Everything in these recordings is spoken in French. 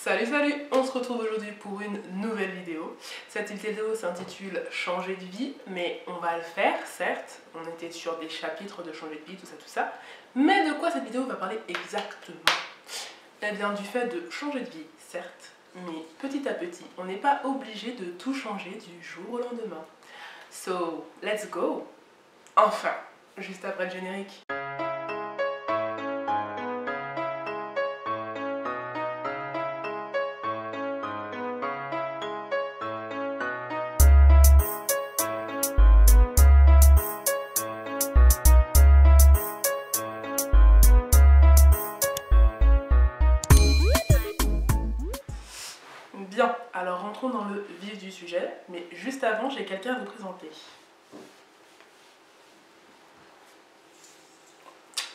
Salut, on se retrouve aujourd'hui pour une nouvelle vidéo. Cette vidéo s'intitule Changer de vie, mais on va le faire, certes. On était sur des chapitres de changer de vie, tout ça. Mais de quoi cette vidéo va parler exactement? Eh bien, du fait de changer de vie, certes, mais petit à petit. On n'est pas obligé de tout changer du jour au lendemain. So, let's go! Enfin, juste après le générique. Bien, alors rentrons dans le vif du sujet, mais juste avant, j'ai quelqu'un à vous présenter.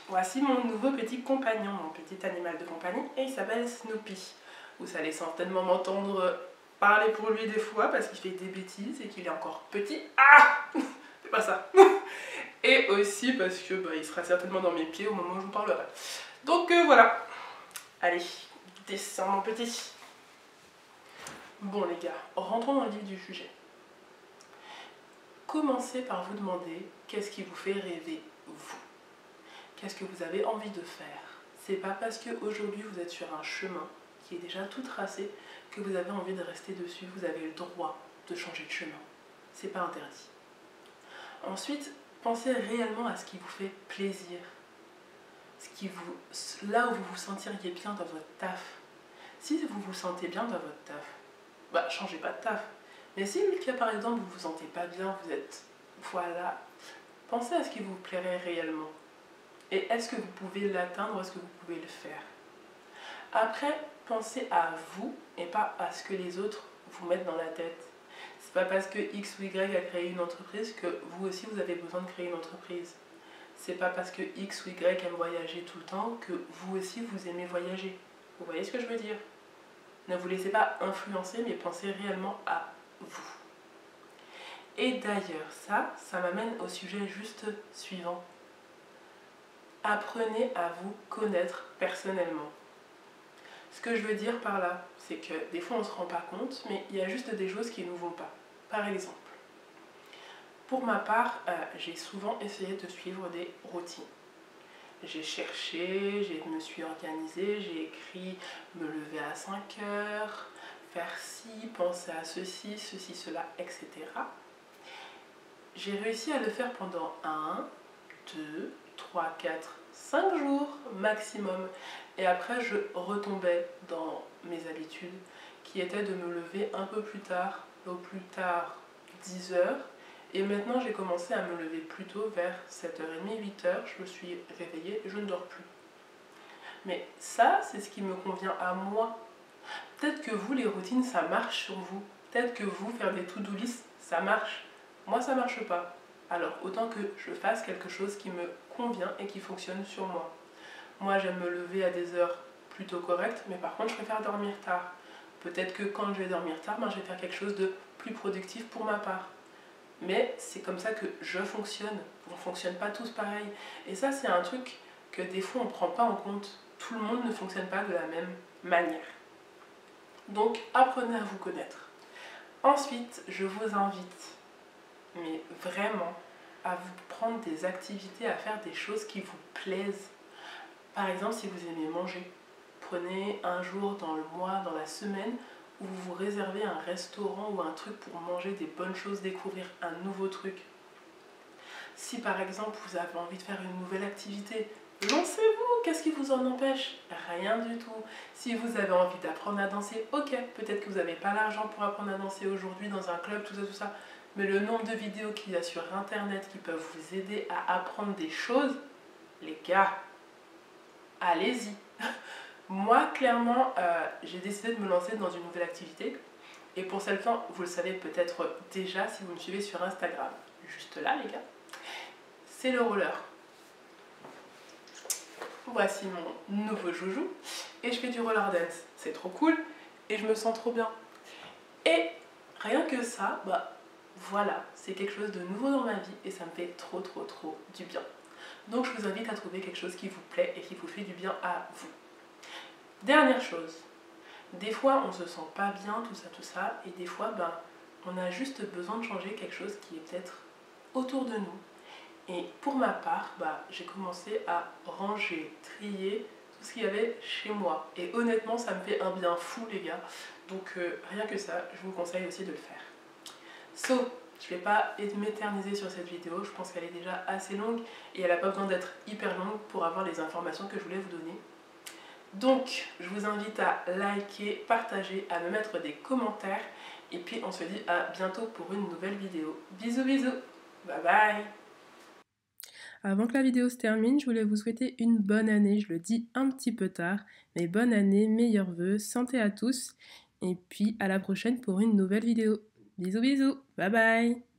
Voici mon nouveau petit compagnon, mon petit animal de compagnie, et il s'appelle Snoopy. Vous allez certainement m'entendre parler pour lui des fois parce qu'il fait des bêtises et qu'il est encore petit. Ah! C'est pas ça. Et aussi parce que il sera certainement dans mes pieds au moment où je vous parlerai. Donc voilà. Allez, descends mon petit. Bon les gars, rentrons dans le vif du sujet. Commencez par vous demander qu'est-ce qui vous fait rêver, vous. Qu'est-ce que vous avez envie de faire? C'est pas parce qu'aujourd'hui vous êtes sur un chemin qui est déjà tout tracé que vous avez envie de rester dessus. Vous avez le droit de changer de chemin. C'est pas interdit. Ensuite, pensez réellement à ce qui vous fait plaisir. Là où vous vous sentiriez bien dans votre taf. Si vous vous sentez bien dans votre taf, changez pas de taf. Mais si le cas par exemple vous vous sentez pas bien, vous êtes, voilà, pensez à ce qui vous plairait réellement. Et est-ce que vous pouvez l'atteindre ou est-ce que vous pouvez le faire? Après, pensez à vous et pas à ce que les autres vous mettent dans la tête. C'est pas parce que X ou Y a créé une entreprise que vous aussi vous avez besoin de créer une entreprise. C'est pas parce que X ou Y aime voyager tout le temps que vous aussi vous aimez voyager. Vous voyez ce que je veux dire? Ne vous laissez pas influencer, mais pensez réellement à vous. Et d'ailleurs, ça m'amène au sujet juste suivant. Apprenez à vous connaître personnellement. Ce que je veux dire par là, c'est que des fois on ne se rend pas compte, mais il y a juste des choses qui ne nous vont pas. Par exemple, pour ma part, j'ai souvent essayé de suivre des routines. J'ai cherché, je me suis organisée, j'ai écrit me lever à 5 heures, faire ci, penser à ceci, cela, etc. J'ai réussi à le faire pendant 1, 2, 3, 4, 5 jours maximum. Et après, je retombais dans mes habitudes qui étaient de me lever un peu plus tard, au plus tard 10 heures. Et maintenant, j'ai commencé à me lever plus tôt, vers 7h30, 8h. Je me suis réveillée, je ne dors plus. Mais ça, c'est ce qui me convient à moi. Peut-être que vous, les routines, ça marche sur vous. Peut-être que vous, faire des to-do list, ça marche. Moi, ça marche pas. Alors, autant que je fasse quelque chose qui me convient et qui fonctionne sur moi. Moi, j'aime me lever à des heures plutôt correctes, mais par contre, je préfère dormir tard. Peut-être que quand je vais dormir tard, je vais faire quelque chose de plus productif pour ma part. Mais c'est comme ça que je fonctionne. On ne fonctionne pas tous pareil. Et ça, c'est un truc que des fois, on ne prend pas en compte. Tout le monde ne fonctionne pas de la même manière. Donc, apprenez à vous connaître. Ensuite, je vous invite, mais vraiment, à vous prendre des activités, à faire des choses qui vous plaisent. Par exemple, si vous aimez manger, prenez un jour dans le mois, dans la semaine, où vous vous réservez un restaurant ou un truc pour manger des bonnes choses, découvrir un nouveau truc. Si par exemple vous avez envie de faire une nouvelle activité, lancez-vous, qu'est-ce qui vous en empêche? Rien du tout. Si vous avez envie d'apprendre à danser, ok, peut-être que vous n'avez pas l'argent pour apprendre à danser aujourd'hui dans un club, tout ça. Mais le nombre de vidéos qu'il y a sur internet qui peuvent vous aider à apprendre des choses, les gars, allez-y. Moi, clairement, j'ai décidé de me lancer dans une nouvelle activité. Et pour celle-là, vous le savez peut-être déjà si vous me suivez sur Instagram. Juste là, les gars. C'est le roller. Voici mon nouveau joujou. Et je fais du roller dance. C'est trop cool. Et je me sens trop bien. Et rien que ça, voilà. C'est quelque chose de nouveau dans ma vie. Et ça me fait trop du bien. Donc je vous invite à trouver quelque chose qui vous plaît et qui vous fait du bien à vous. Dernière chose, Des fois, on se sent pas bien, tout ça, et des fois, ben, on a juste besoin de changer quelque chose qui est peut-être autour de nous. Et pour ma part, bah, j'ai commencé à ranger, trier tout ce qu'il y avait chez moi. Et honnêtement, ça me fait un bien fou, les gars. Donc rien que ça, je vous conseille aussi de le faire. So, je ne vais pas m'éterniser sur cette vidéo, je pense qu'elle est déjà assez longue et elle n'a pas besoin d'être hyper longue pour avoir les informations que je voulais vous donner. Donc, je vous invite à liker, partager, à me mettre des commentaires et puis on se dit à bientôt pour une nouvelle vidéo. Bisous bisous, bye bye. Avant que la vidéo se termine, je voulais vous souhaiter une bonne année, je le dis un petit peu tard, mais bonne année, meilleurs vœux, santé à tous et puis à la prochaine pour une nouvelle vidéo. Bisous bisous, bye bye.